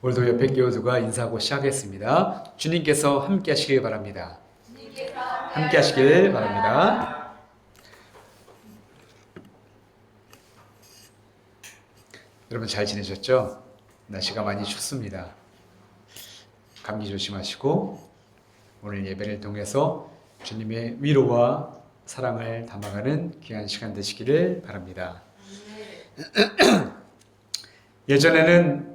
오늘도 옆에 교우들과 인사하고 시작하겠습니다. 주님께서 함께 하시길 바랍니다. 함께 하시길 바랍니다. 여러분 잘 지내셨죠? 날씨가 많이 춥습니다. 감기 조심하시고 오늘 예배를 통해서 주님의 위로와 사랑을 담아가는 귀한 시간 되시기를 바랍니다. 예전에는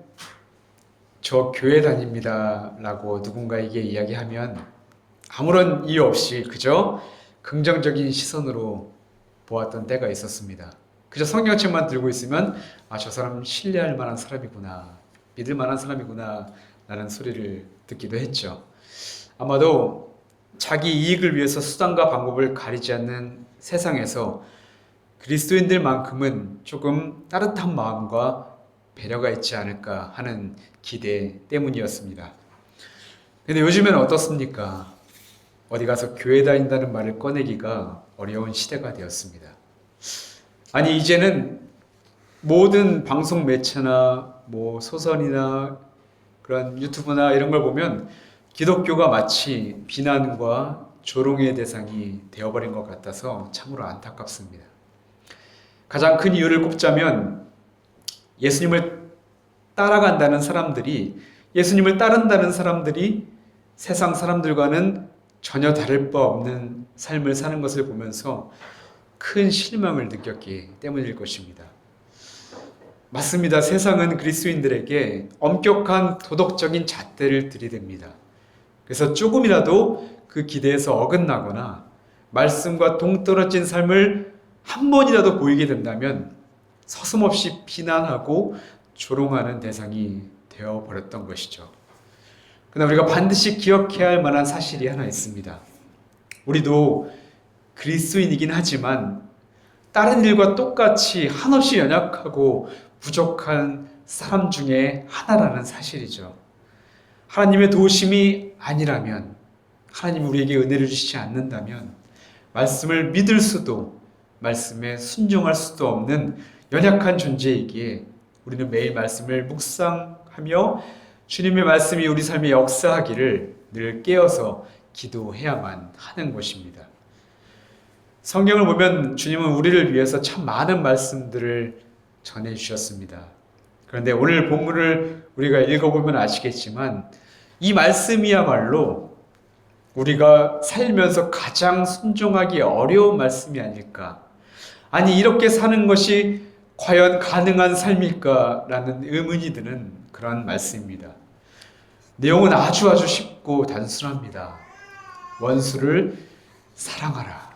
저 교회 다닙니다 라고 누군가에게 이야기하면 아무런 이유 없이 그저 긍정적인 시선으로 보았던 때가 있었습니다. 그저 성경책만 들고 있으면 저 사람 신뢰할 만한 사람이구나, 믿을 만한 사람이구나 라는 소리를 듣기도 했죠. 아마도 자기 이익을 위해서 수단과 방법을 가리지 않는 세상에서 그리스도인들만큼은 조금 따뜻한 마음과 배려가 있지 않을까 하는 기대 때문이었습니다. 근데 요즘엔 어떻습니까? 어디 가서 교회 다닌다는 말을 꺼내기가 어려운 시대가 되었습니다. 아니 이제는 모든 방송 매체나 소설이나 그런 유튜브나 이런 걸 보면 기독교가 마치 비난과 조롱의 대상이 되어버린 것 같아서 참으로 안타깝습니다. 가장 큰 이유를 꼽자면 예수님을 따라간다는 사람들이, 예수님을 따른다는 사람들이 세상 사람들과는 전혀 다를 바 없는 삶을 사는 것을 보면서 큰 실망을 느꼈기 때문일 것입니다. 맞습니다. 세상은 그리스도인들에게 엄격한 도덕적인 잣대를 들이댑니다. 그래서 조금이라도 그 기대에서 어긋나거나 말씀과 동떨어진 삶을 한 번이라도 보이게 된다면 서슴없이 비난하고 조롱하는 대상이 되어버렸던 것이죠. 그러나 우리가 반드시 기억해야 할 만한 사실이 하나 있습니다. 우리도 그리스도인이긴 하지만 다른 일과 똑같이 한없이 연약하고 부족한 사람 중에 하나라는 사실이죠. 하나님의 도우심이 아니라면, 하나님이 우리에게 은혜를 주시지 않는다면 말씀을 믿을 수도, 말씀에 순종할 수도 없는 연약한 존재이기에 우리는 매일 말씀을 묵상하며 주님의 말씀이 우리 삶에 역사하기를 늘 깨어서 기도해야만 하는 것입니다. 성경을 보면 주님은 우리를 위해서 참 많은 말씀들을 전해주셨습니다. 그런데 오늘 본문을 우리가 읽어보면 아시겠지만 이 말씀이야말로 우리가 살면서 가장 순종하기 어려운 말씀이 아닐까. 아니 이렇게 사는 것이 과연 가능한 삶일까라는 의문이 드는 그런 말씀입니다. 내용은 아주 쉽고 단순합니다. 원수를 사랑하라.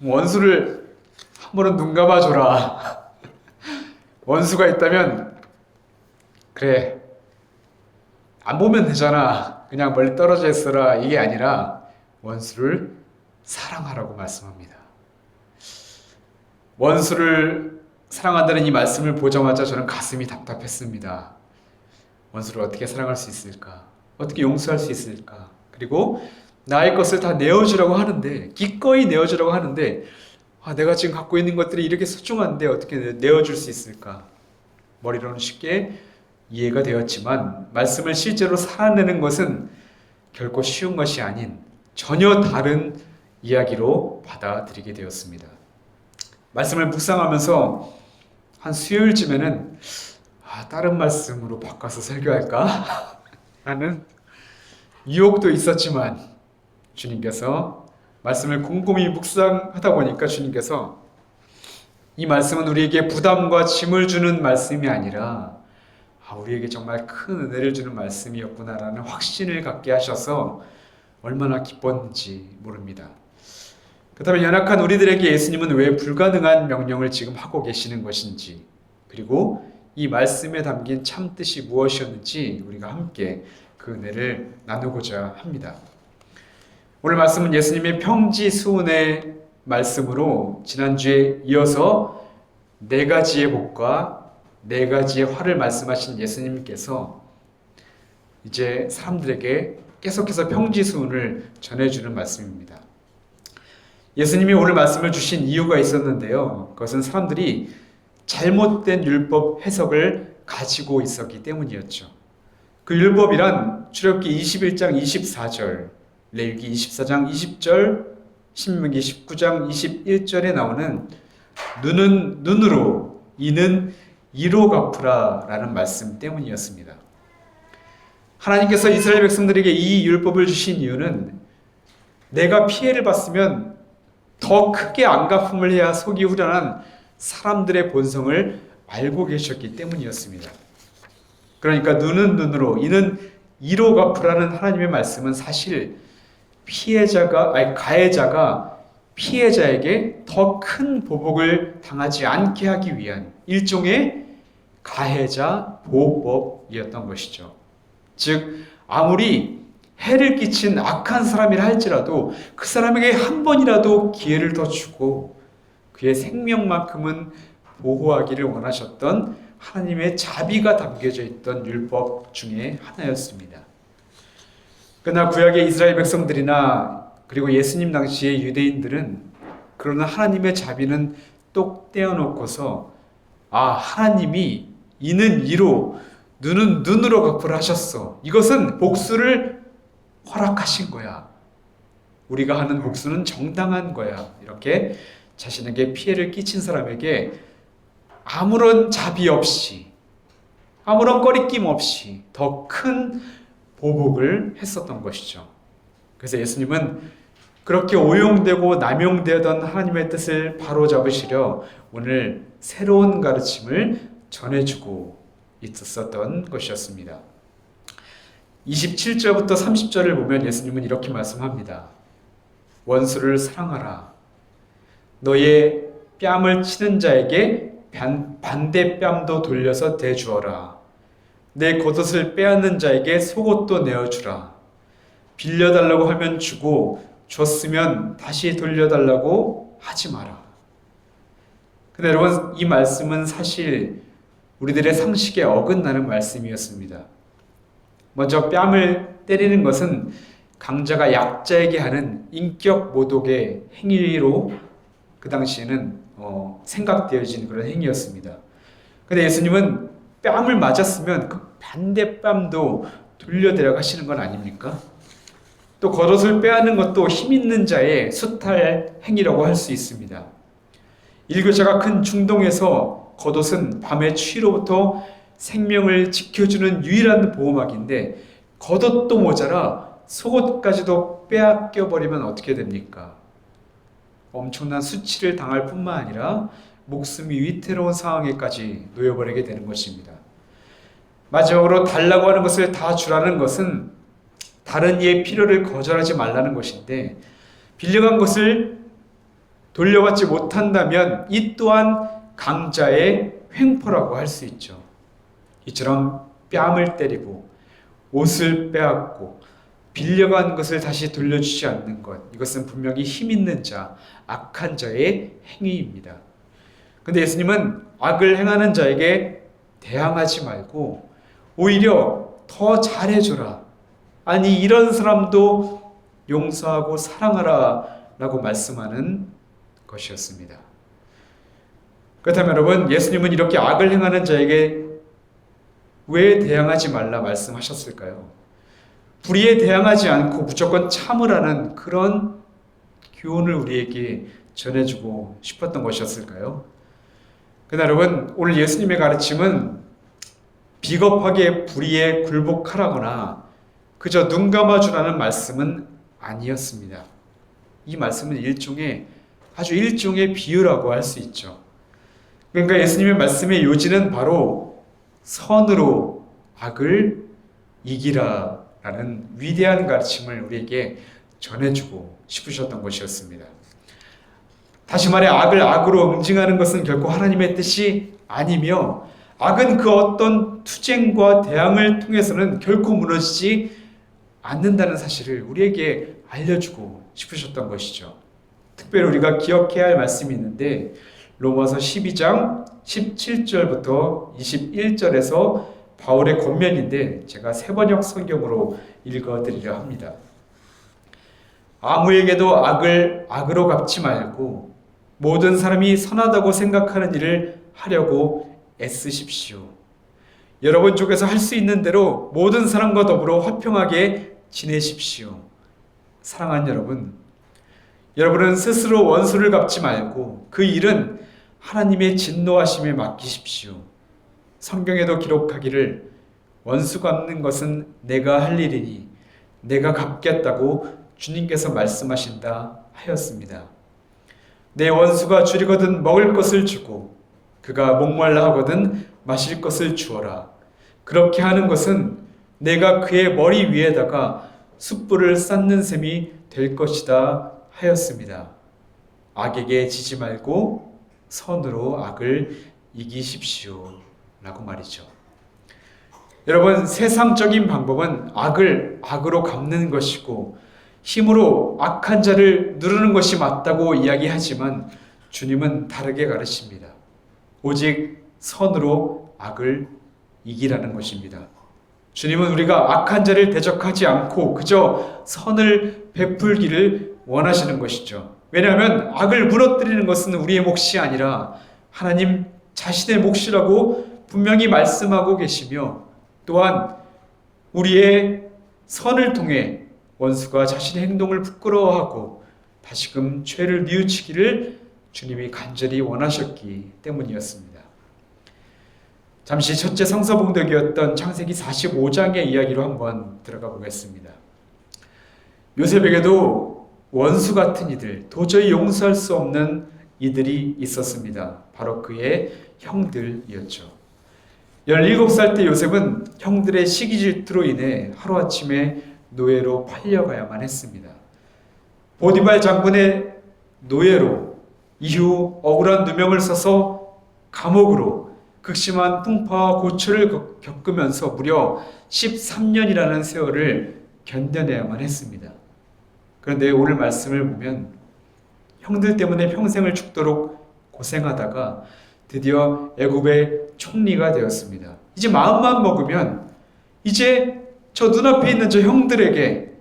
원수를 한 번은 눈 감아줘라. 원수가 있다면 그래 안 보면 되잖아. 그냥 멀리 떨어져 있어라. 이게 아니라 원수를 사랑하라고 말씀합니다. 원수를 사랑한다는 이 말씀을 보자마자 저는 가슴이 답답했습니다. 원수를 어떻게 사랑할 수 있을까? 어떻게 용서할 수 있을까? 그리고 나의 것을 다 내어주라고 하는데, 기꺼이 내어주라고 하는데 내가 지금 갖고 있는 것들이 이렇게 소중한데 어떻게 내어줄 수 있을까? 머리로는 쉽게 이해가 되었지만 말씀을 실제로 살아내는 것은 결코 쉬운 것이 아닌 전혀 다른 이야기로 받아들이게 되었습니다. 말씀을 묵상하면서 한 수요일쯤에는 다른 말씀으로 바꿔서 설교할까? 라는 유혹도 있었지만 주님께서 말씀을 곰곰이 묵상하다 보니까 주님께서 이 말씀은 우리에게 부담과 짐을 주는 말씀이 아니라 우리에게 정말 큰 은혜를 주는 말씀이었구나라는 확신을 갖게 하셔서 얼마나 기뻤는지 모릅니다. 그렇다면 연약한 우리들에게 예수님은 왜 불가능한 명령을 지금 하고 계시는 것인지, 그리고 이 말씀에 담긴 참 뜻이 무엇이었는지 우리가 함께 그 은혜를 나누고자 합니다. 오늘 말씀은 예수님의 평지수훈의 말씀으로 지난주에 이어서 네 가지의 복과 네 가지의 화를 말씀하신 예수님께서 이제 사람들에게 계속해서 평지수훈을 전해주는 말씀입니다. 예수님이 오늘 말씀을 주신 이유가 있었는데요. 그것은 사람들이 잘못된 율법 해석을 가지고 있었기 때문이었죠. 그 율법이란 출애굽기 21장 24절, 레위기 24장 20절, 신명기 19장 21절에 나오는 눈은 눈으로, 이는 이로 갚으라라는 말씀 때문이었습니다. 하나님께서 이스라엘 백성들에게 이 율법을 주신 이유는 내가 피해를 봤으면 더 크게 안갚음을 해야 속이 후련한 사람들의 본성을 알고 계셨기 때문이었습니다. 그러니까 눈은 눈으로, 이는 이로 갚으라는 하나님의 말씀은 사실 가해자가 피해자에게 더 큰 보복을 당하지 않게 하기 위한 일종의 가해자 보호법이었던 것이죠. 즉, 아무리 해를 끼친 악한 사람이라 할지라도 그 사람에게 한 번이라도 기회를 더 주고 그의 생명만큼은 보호하기를 원하셨던 하나님의 자비가 담겨져 있던 율법 중에 하나였습니다. 그러나 구약의 이스라엘 백성들이나 그리고 예수님 당시의 유대인들은 그러나 하나님의 자비는 똑 떼어놓고서 하나님이 이는 이로 눈은 눈으로 갚으라 하셨어. 이것은 복수를 허락하신 거야. 우리가 하는 복수는 정당한 거야. 이렇게 자신에게 피해를 끼친 사람에게 아무런 자비 없이, 아무런 꺼리낌 없이 더 큰 보복을 했었던 것이죠. 그래서 예수님은 그렇게 오용되고 남용되던 하나님의 뜻을 바로잡으시려 오늘 새로운 가르침을 전해주고 있었던 것이었습니다. 27절부터 30절을 보면 예수님은 이렇게 말씀합니다. 원수를 사랑하라. 너의 뺨을 치는 자에게 반대 뺨도 돌려서 대주어라. 내 겉옷을 빼앗는 자에게 속옷도 내어주라. 빌려달라고 하면 주고 줬으면 다시 돌려달라고 하지 마라. 근데 여러분, 이 말씀은 사실 우리들의 상식에 어긋나는 말씀이었습니다. 먼저 뺨을 때리는 것은 강자가 약자에게 하는 인격 모독의 행위로 그 당시에는 생각되어진 그런 행위였습니다. 근데 예수님은 뺨을 맞았으면 그 반대 뺨도 돌려드려 가시는 건 아닙니까? 또 겉옷을 빼앗는 것도 힘 있는 자의 수탈 행위라고 할 수 있습니다. 일교차가 큰 중동에서 겉옷은 밤의 추위로부터 생명을 지켜주는 유일한 보호막인데 겉옷도 모자라 속옷까지도 빼앗겨 버리면 어떻게 됩니까? 엄청난 수치를 당할 뿐만 아니라 목숨이 위태로운 상황에까지 놓여버리게 되는 것입니다. 마지막으로 달라고 하는 것을 다 주라는 것은 다른 이의 필요를 거절하지 말라는 것인데 빌려간 것을 돌려받지 못한다면 이 또한 강자의 횡포라고 할 수 있죠. 이처럼 뺨을 때리고 옷을 빼앗고 빌려간 것을 다시 돌려주지 않는 것, 이것은 분명히 힘 있는 자, 악한 자의 행위입니다. 근데 예수님은 악을 행하는 자에게 대항하지 말고 오히려 더 잘해줘라. 아니, 이런 사람도 용서하고 사랑하라 라고 말씀하는 것이었습니다. 그렇다면 여러분, 예수님은 이렇게 악을 행하는 자에게 왜 대항하지 말라 말씀하셨을까요? 불의에 대항하지 않고 무조건 참으라는 그런 교훈을 우리에게 전해주고 싶었던 것이었을까요? 그러나 여러분, 오늘 예수님의 가르침은 비겁하게 불의에 굴복하라거나 그저 눈 감아주라는 말씀은 아니었습니다. 이 말씀은 아주 일종의 비유라고 할 수 있죠. 그러니까 예수님의 말씀의 요지는 바로 선으로 악을 이기라라는 위대한 가르침을 우리에게 전해주고 싶으셨던 것이었습니다. 다시 말해 악을 악으로 응징하는 것은 결코 하나님의 뜻이 아니며 악은 그 어떤 투쟁과 대항을 통해서는 결코 무너지지 않는다는 사실을 우리에게 알려주고 싶으셨던 것이죠. 특별히 우리가 기억해야 할 말씀이 있는데 로마서 12장 17절부터 21절에서 바울의 권면인데 제가 새번역 성경으로 읽어드리려 합니다. 아무에게도 악을 악으로 갚지 말고 모든 사람이 선하다고 생각하는 일을 하려고 애쓰십시오. 여러분 쪽에서 할 수 있는 대로 모든 사람과 더불어 화평하게 지내십시오. 사랑하는 여러분, 여러분은 스스로 원수를 갚지 말고 그 일은 하나님의 진노하심에 맡기십시오. 성경에도 기록하기를 원수 갚는 것은 내가 할 일이니 내가 갚겠다고 주님께서 말씀하신다 하였습니다. 내 원수가 줄이거든 먹을 것을 주고 그가 목말라 하거든 마실 것을 주어라. 그렇게 하는 것은 내가 그의 머리 위에다가 숯불을 쌓는 셈이 될 것이다 하였습니다. 악에게 지지 말고 선으로 악을 이기십시오 라고 말이죠. 여러분, 세상적인 방법은 악을 악으로 갚는 것이고 힘으로 악한 자를 누르는 것이 맞다고 이야기하지만 주님은 다르게 가르칩니다. 오직 선으로 악을 이기라는 것입니다. 주님은 우리가 악한 자를 대적하지 않고 그저 선을 베풀기를 원하시는 것이죠. 왜냐하면 악을 무너뜨리는 것은 우리의 몫이 아니라 하나님 자신의 몫이라고 분명히 말씀하고 계시며, 또한 우리의 선을 통해 원수가 자신의 행동을 부끄러워하고 다시금 죄를 뉘우치기를 주님이 간절히 원하셨기 때문이었습니다. 잠시 첫째 성서봉독이었던 창세기 45장의 이야기로 한번 들어가 보겠습니다. 요셉에게도 원수 같은 이들, 도저히 용서할 수 없는 이들이 있었습니다. 바로 그의 형들이었죠. 17살 때 요셉은 형들의 시기 질투로 인해 하루아침에 노예로 팔려가야만 했습니다. 보디발 장군의 노예로 이후 억울한 누명을 써서 감옥으로 극심한 풍파와 고초를 겪으면서 무려 13년이라는 세월을 견뎌내야만 했습니다. 그런데 오늘 말씀을 보면 형들 때문에 평생을 죽도록 고생하다가 드디어 애굽의 총리가 되었습니다. 이제 마음만 먹으면 이제 저 눈앞에 있는 저 형들에게,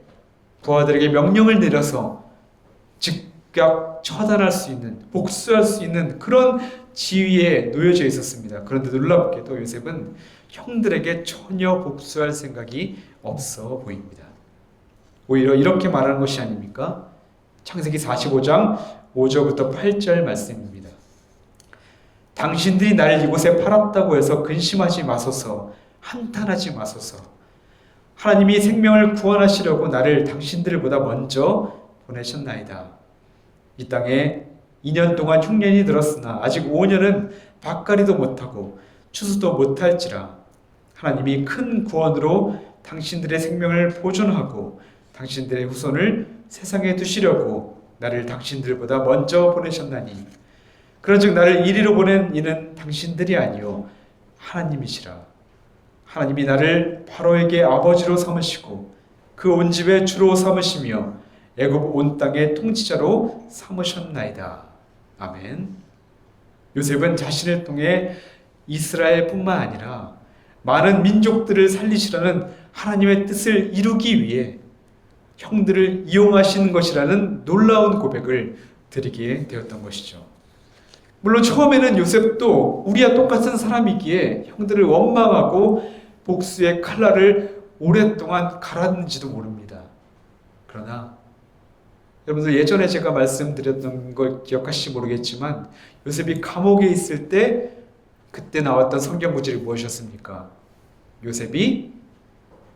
부하들에게 명령을 내려서 즉각 처단할 수 있는, 복수할 수 있는 그런 지위에 놓여져 있었습니다. 그런데 놀랍게도 요셉은 형들에게 전혀 복수할 생각이 없어 보입니다. 오히려 이렇게 말하는 것이 아닙니까? 창세기 45장 5절부터 8절 말씀입니다. 당신들이 나를 이곳에 팔았다고 해서 근심하지 마소서, 한탄하지 마소서. 하나님이 생명을 구원하시려고 나를 당신들보다 먼저 보내셨나이다. 이 땅에 2년 동안 흉년이 들었으나 아직 5년은 밭갈이도 못하고 추수도 못할지라. 하나님이 큰 구원으로 당신들의 생명을 보존하고 당신들의 후손을 세상에 두시려고 나를 당신들보다 먼저 보내셨나니, 그런즉 나를 이리로 보낸 이는 당신들이 아니요 하나님이시라. 하나님이 나를 바로에게 아버지로 삼으시고 그 온 집의 주로 삼으시며 애굽 온 땅의 통치자로 삼으셨나이다. 아멘. 요셉은 자신을 통해 이스라엘뿐만 아니라 많은 민족들을 살리시라는 하나님의 뜻을 이루기 위해 형들을 이용하시는 것이라는 놀라운 고백을 드리게 되었던 것이죠. 물론 처음에는 요셉도 우리와 똑같은 사람이기에 형들을 원망하고 복수의 칼날을 오랫동안 갈았는지도 모릅니다. 그러나 여러분들, 예전에 제가 말씀드렸던 걸 기억하실지 모르겠지만 요셉이 감옥에 있을 때 그때 나왔던 성경 구절이 무엇이었습니까? 요셉이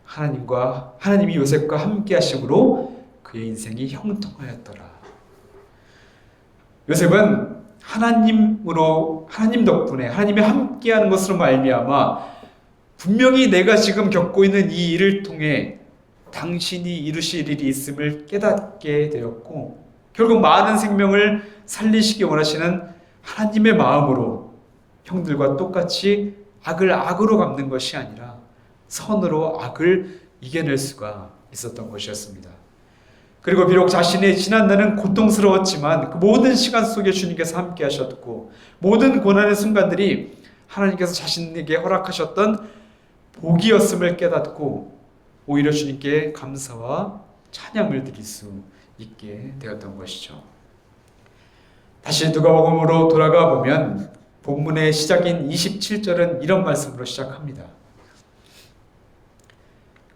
하나님이 요셉과 함께 하심으로 그의 인생이 형통하였더라. 요셉은 하나님 덕분에 하나님이 함께하는 것으로 말미암아 분명히 내가 지금 겪고 있는 이 일을 통해 당신이 이루실 일이 있음을 깨닫게 되었고, 결국 많은 생명을 살리시기 원하시는 하나님의 마음으로 형들과 똑같이 악을 악으로 갚는 것이 아니라 선으로 악을 이겨낼 수가 있었던 것이었습니다. 그리고 비록 자신의 지난날은 고통스러웠지만 그 모든 시간 속에 주님께서 함께 하셨고, 모든 고난의 순간들이 하나님께서 자신에게 허락하셨던 복이었음을 깨닫고 오히려 주님께 감사와 찬양을 드릴 수 있게 되었던 것이죠. 다시 누가복음으로 돌아가 보면 본문의 시작인 27절은 이런 말씀으로 시작합니다.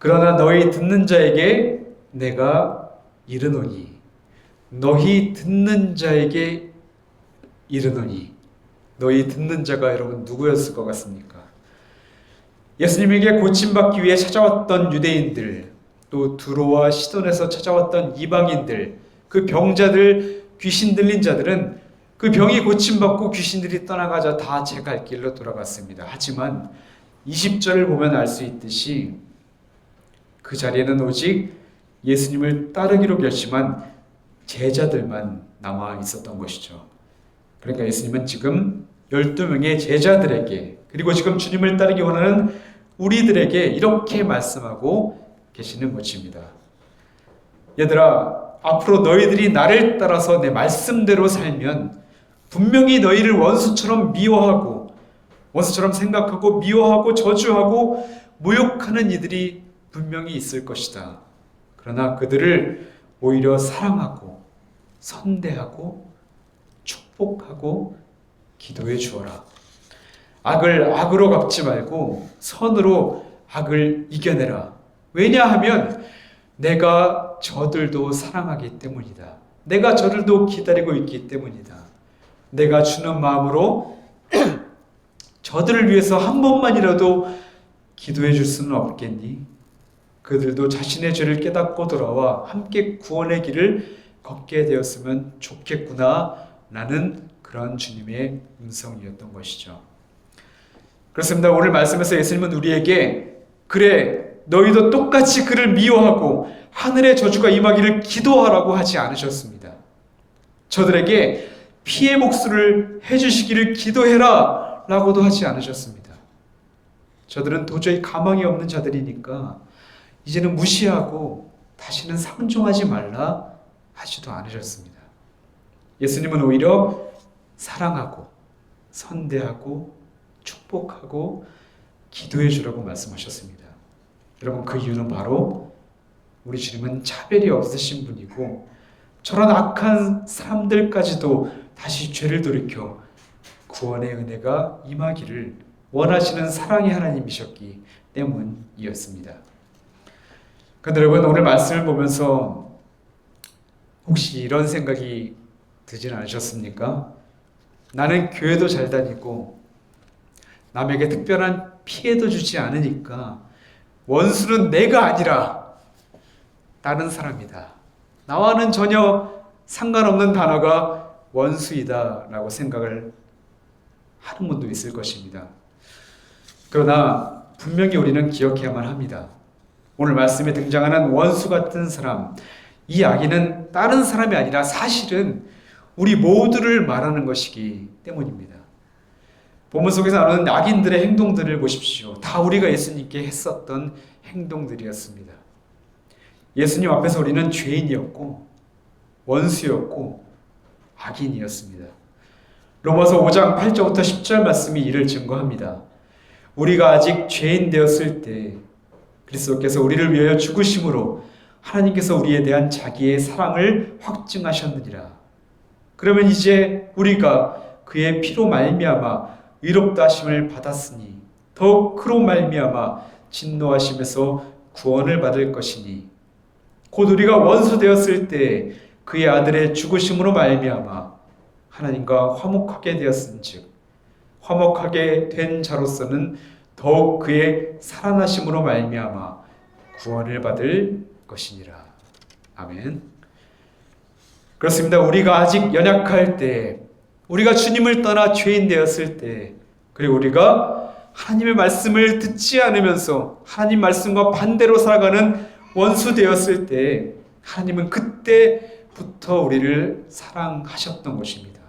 그러나 너희 듣는 자에게 내가 이르노니. 너희 듣는 자에게 이르노니. 너희 듣는 자가 여러분 누구였을 것 같습니까? 예수님에게 고침받기 위해 찾아왔던 유대인들, 또 두로와 시돈에서 찾아왔던 이방인들, 그 병자들, 귀신 들린 자들은 그 병이 고침받고 귀신들이 떠나가자 다 제 갈 길로 돌아갔습니다. 하지만 20절을 보면 알 수 있듯이 그 자리에는 오직 예수님을 따르기로 결심한 제자들만 남아 있었던 것이죠. 그러니까 예수님은 지금 12명의 제자들에게, 그리고 지금 주님을 따르기 원하는 우리들에게 이렇게 말씀하고 계시는 것입니다. 얘들아, 앞으로 너희들이 나를 따라서 내 말씀대로 살면 분명히 너희를 원수처럼 미워하고, 원수처럼 생각하고 미워하고 저주하고 모욕하는 이들이 분명히 있을 것이다. 그러나 그들을 오히려 사랑하고 선대하고 축복하고 기도해 주어라. 악을 악으로 갚지 말고 선으로 악을 이겨내라. 왜냐하면 내가 저들도 사랑하기 때문이다. 내가 저들도 기다리고 있기 때문이다. 내가 주는 마음으로 저들을 위해서 한 번만이라도 기도해 줄 수는 없겠니? 그들도 자신의 죄를 깨닫고 돌아와 함께 구원의 길을 걷게 되었으면 좋겠구나 라는 그런 주님의 음성이었던 것이죠. 그렇습니다. 오늘 말씀에서 예수님은 우리에게 그래 너희도 똑같이 그를 미워하고 하늘의 저주가 임하기를 기도하라고 하지 않으셨습니다. 저들에게 피해 복수를 해주시기를 기도해라 라고도 하지 않으셨습니다. 저들은 도저히 가망이 없는 자들이니까 이제는 무시하고 다시는 상종하지 말라 하지도 않으셨습니다. 예수님은 오히려 사랑하고 선대하고 축복하고 기도해 주라고 말씀하셨습니다. 여러분, 그 이유는 바로 우리 주님은 차별이 없으신 분이고 저런 악한 사람들까지도 다시 죄를 돌이켜 구원의 은혜가 임하기를 원하시는 사랑의 하나님이셨기 때문이었습니다. 그런데 여러분, 오늘 말씀을 보면서 혹시 이런 생각이 드진 않으셨습니까? 나는 교회도 잘 다니고 남에게 특별한 피해도 주지 않으니까 원수는 내가 아니라 다른 사람이다. 나와는 전혀 상관없는 단어가 원수이다 라고 생각을 하는 분도 있을 것입니다. 그러나 분명히 우리는 기억해야만 합니다. 오늘 말씀에 등장하는 원수 같은 사람, 이 악인은 다른 사람이 아니라 사실은 우리 모두를 말하는 것이기 때문입니다. 본문 속에서 나오는 악인들의 행동들을 보십시오. 다 우리가 예수님께 했었던 행동들이었습니다. 예수님 앞에서 우리는 죄인이었고 원수였고 악인이었습니다. 로마서 5장 8절부터 10절 말씀이 이를 증거합니다. 우리가 아직 죄인 되었을 때 그리스도께서 우리를 위하여 죽으심으로 하나님께서 우리에 대한 자기의 사랑을 확증하셨느니라. 그러면 이제 우리가 그의 피로 말미암아 의롭다 하심을 받았으니 더욱 그로 말미암아 진노하심에서 구원을 받을 것이니 곧 우리가 원수 되었을 때 그의 아들의 죽으심으로 말미암아 하나님과 화목하게 되었은즉 화목하게 된 자로서는 더욱 그의 살아나심으로 말미암아 구원을 받을 것이니라. 아멘. 그렇습니다. 우리가 아직 연약할 때, 우리가 주님을 떠나 죄인 되었을 때, 그리고 우리가 하나님의 말씀을 듣지 않으면서 하나님 말씀과 반대로 살아가는 원수 되었을 때 하나님은 그때부터 우리를 사랑하셨던 것입니다.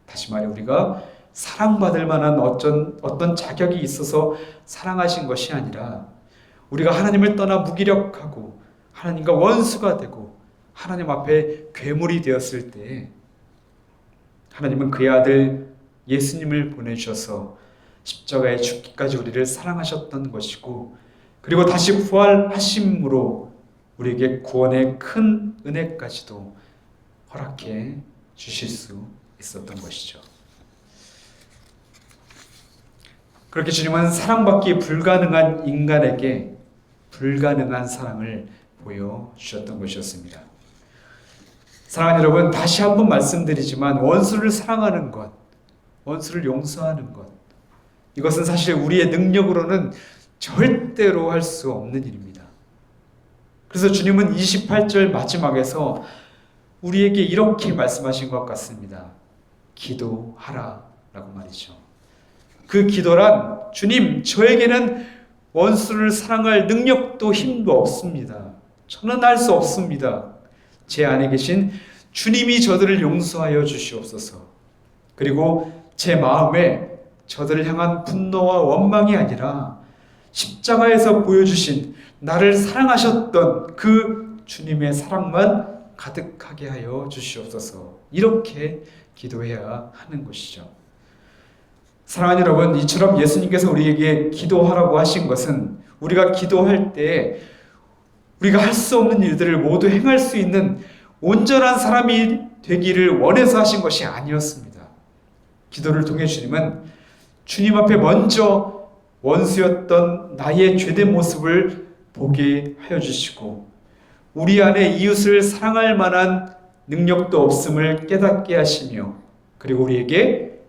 다시 말해 우리가 사랑받을 만한 어떤 자격이 있어서 사랑하신 것이 아니라 우리가 하나님을 떠나 무기력하고 하나님과 원수가 되고 하나님 앞에 괴물이 되었을 때 하나님은 그의 아들 예수님을 보내주셔서 십자가에 죽기까지 우리를 사랑하셨던 것이고 그리고 다시 부활하심으로 우리에게 구원의 큰 은혜까지도 허락해 주실 수 있었던 것이죠. 그렇게 주님은 사랑받기 불가능한 인간에게 불가능한 사랑을 보여주셨던 것이었습니다. 사랑하는 여러분, 다시 한번 말씀드리지만 원수를 사랑하는 것, 원수를 용서하는 것, 이것은 사실 우리의 능력으로는 절대로 할 수 없는 일입니다. 그래서 주님은 28절 마지막에서 우리에게 이렇게 말씀하신 것 같습니다. 기도하라 라고 말이죠. 그 기도란, 주님, 저에게는 원수를 사랑할 능력도 힘도 없습니다. 저는 할 수 없습니다. 제 안에 계신 주님이 저들을 용서하여 주시옵소서. 그리고 제 마음에 저들을 향한 분노와 원망이 아니라 십자가에서 보여주신 나를 사랑하셨던 그 주님의 사랑만 가득하게 하여 주시옵소서. 이렇게 기도해야 하는 것이죠. 사랑하는 여러분, 이처럼 예수님께서 우리에게 기도하라고 하신 것은 우리가 기도할 때 우리가 할 수 없는 일들을 모두 행할 수 있는 온전한 사람이 되기를 원해서 하신 것이 아니었습니다. 기도를 통해 주님은 주님 앞에 먼저 원수였던 나의 죄된 모습을 보게 하여 주시고 우리 안에 이웃을 사랑할 만한 능력도 없음을 깨닫게 하시며 그리고 우리에게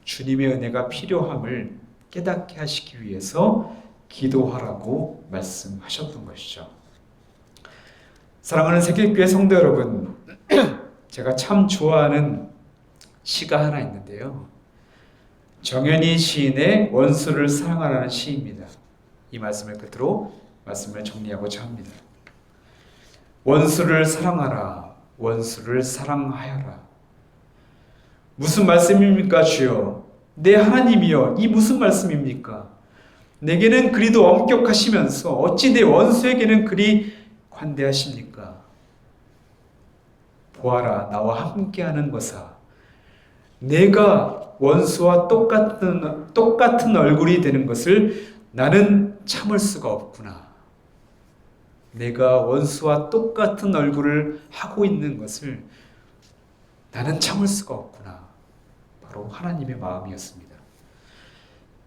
주님의 은혜가 필요함을 깨닫게 하시기 위해서 기도하라고 말씀하셨던 것이죠. 사랑하는 새길교회 성도 여러분, 제가 참 좋아하는 시가 하나 있는데요. 정현희 시인의 원수를 사랑하라는 시입니다. 이 말씀을 끝으로 말씀을 정리하고자 합니다. 원수를 사랑하라, 원수를 사랑하여라. 무슨 말씀입니까, 주여? 내 하나님이여, 이 무슨 말씀입니까? 내게는 그리도 엄격하시면서 어찌 내 원수에게는 그리 관대하십니까? 보아라, 나와 함께하는 것아. 내가 원수와 똑같은 얼굴이 되는 것을 나는 참을 수가 없구나. 내가 원수와 똑같은 얼굴을 하고 있는 것을 나는 참을 수가 없구나. 바로 하나님의 마음이었습니다.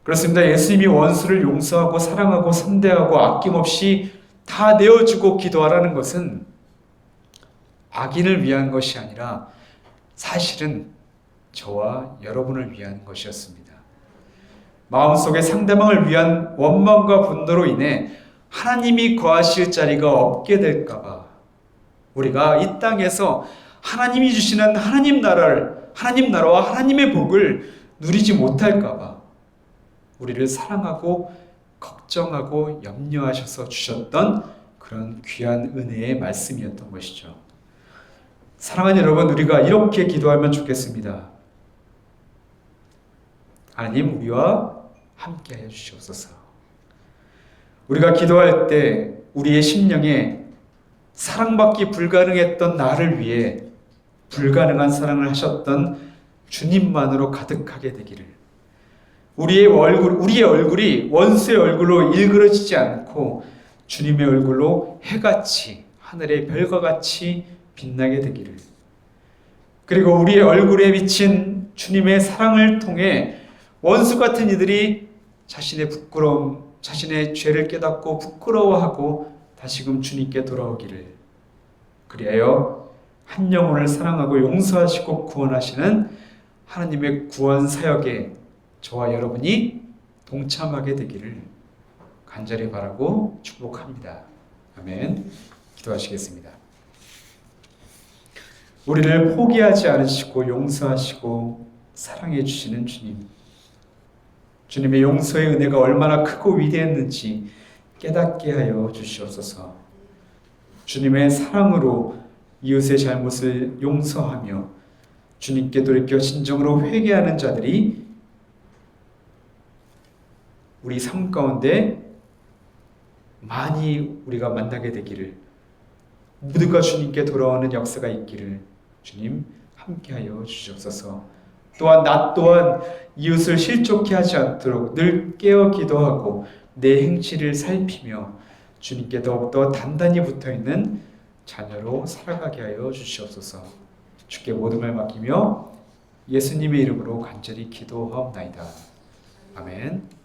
그렇습니다. 예수님이 원수를 용서하고 사랑하고 선대하고 아낌없이 다 내어주고 기도하라는 것은 악인을 위한 것이 아니라 사실은 저와 여러분을 위한 것이었습니다. 마음속에 상대방을 위한 원망과 분노로 인해 하나님이 거하실 자리가 없게 될까 봐 우리가 이 땅에서 하나님이 주시는 하나님 나라와 하나님의 복을 누리지 못할까 봐 우리를 사랑하고 걱정하고 염려하셔서 주셨던 그런 귀한 은혜의 말씀이었던 것이죠. 사랑하는 여러분, 우리가 이렇게 기도하면 좋겠습니다. 하나님, 우리와 함께하여 주시옵소서. 우리가 기도할 때 우리의 심령에 사랑받기 불가능했던 나를 위해 불가능한 사랑을 하셨던 주님만으로 가득하게 되기를, 우리의 얼굴이 원수의 얼굴로 일그러지지 않고 주님의 얼굴로 해같이 하늘의 별과 같이 빛나게 되기를, 그리고 우리의 얼굴에 비친 주님의 사랑을 통해 원수 같은 이들이 자신의 부끄러움, 자신의 죄를 깨닫고 부끄러워하고 다시금 주님께 돌아오기를, 그리하여 한 영혼을 사랑하고 용서하시고 구원하시는 하나님의 구원 사역에 저와 여러분이 동참하게 되기를 간절히 바라고 축복합니다. 아멘. 기도하시겠습니다. 우리를 포기하지 않으시고 용서하시고 사랑해 주시는 주님, 주님의 용서의 은혜가 얼마나 크고 위대했는지 깨닫게 하여 주시옵소서. 주님의 사랑으로 이웃의 잘못을 용서하며 주님께 돌이켜 진정으로 회개하는 자들이 우리 삶 가운데 많이 우리가 만나게 되기를, 모두가 주님께 돌아오는 역사가 있기를 주님 함께하여 주시옵소서. 또한 나 또한 이웃을 실족케 하지 않도록 늘 깨어 기도하고 내 행실을 살피며 주님께 더욱더 단단히 붙어있는 자녀로 살아가게 하여 주시옵소서. 주께 모든 걸 맡기며 예수님의 이름으로 간절히 기도하옵나이다. 아멘.